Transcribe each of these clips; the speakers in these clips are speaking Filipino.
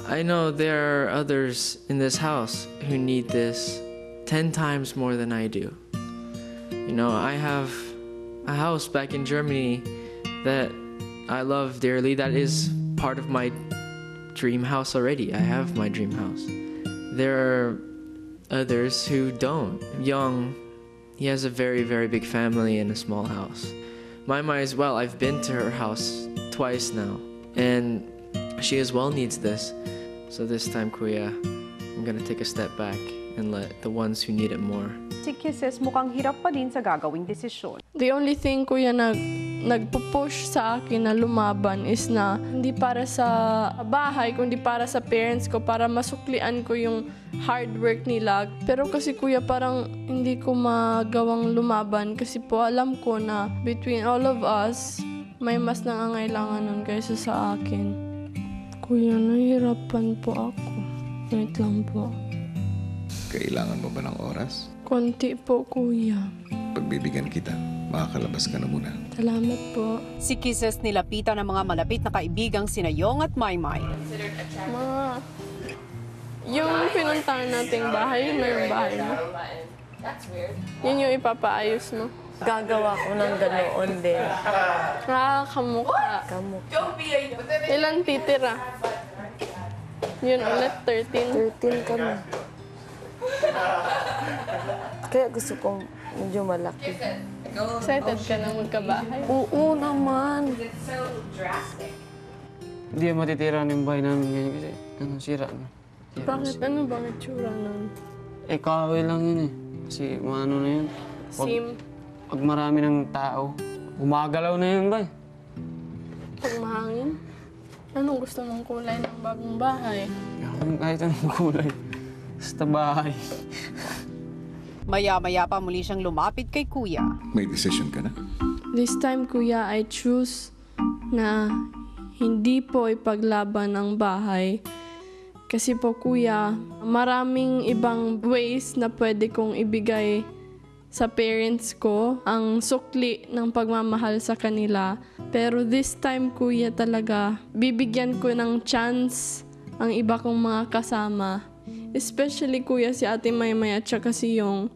I know there are others in this house who need this 10 times more than I do. You know, I have a house back in Germany that I love dearly. That is part of my dream house already. I have my dream house. There are others who don't. Young, he has a very, very big family and a small house. Maymay as well, I've been to her house twice now, and she as well needs this. So this time, Kuya, I'm gonna take a step back and let the ones who need it more. Si Kisses mukhang hirap pa din sa gagawing desisyon. The only thing, Kuya, nagpo-push sa akin na lumaban is na hindi para sa bahay, kundi para sa parents ko, para masuklian ko yung hard work nila. Pero kasi, Kuya, parang hindi ko magawang lumaban kasi po alam ko na between all of us, may mas nangangailangan nun kaysa sa akin. Kuya, nahihirapan po ako. Wait lang po. Kailangan mo ba ng oras? Konti po, Kuya. Pagbibigyan kita, makakalabas ka na muna. Salamat po. Si Kisses nilapitan ng mga malapit na kaibigang sina Yong at Maymay. Ma, yung pinuntahan nating bahay, yun na yung bahay mo. Yun yung ipapaayos mo. Gagawa ko ng ganoon din. Kamukha. Kamukha. Ilan titira? Yun ulit, 13. 13 kami. Kaya gusto kong medyo malaki. Excited ka na magkabahay? Oo naman. Hindi matitira ng bahay namin ngayon kasi sira na. Bakit? Ano bang itsura nun? Kahoy lang yun eh. Kasi ano na yun. Pag marami ng tao, gumagalaw na yun ba? Pag mahangin? Anong gusto mong kulay ng bagong bahay? Kahit anong kulay. Basta bahay. Maya-maya pa muli siyang lumapit kay Kuya. May decision ka na? This time, Kuya, I choose na hindi po ipaglaban ang bahay. Kasi po, Kuya, maraming ibang ways na pwede kong ibigay sa parents ko ang sukli ng pagmamahal sa kanila. Pero this time, Kuya, talaga, bibigyan ko ng chance ang iba kong mga kasama. Especially, Kuya, si Ate Maymay at saka si Yong.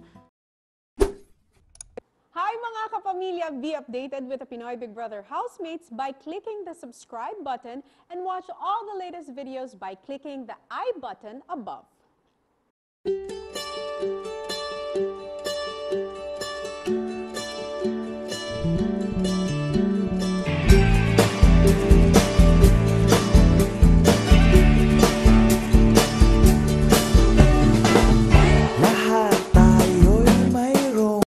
Hi mga kapamilya! Be updated with the Pinoy Big Brother housemates by clicking the subscribe button and watch all the latest videos by clicking the I button above.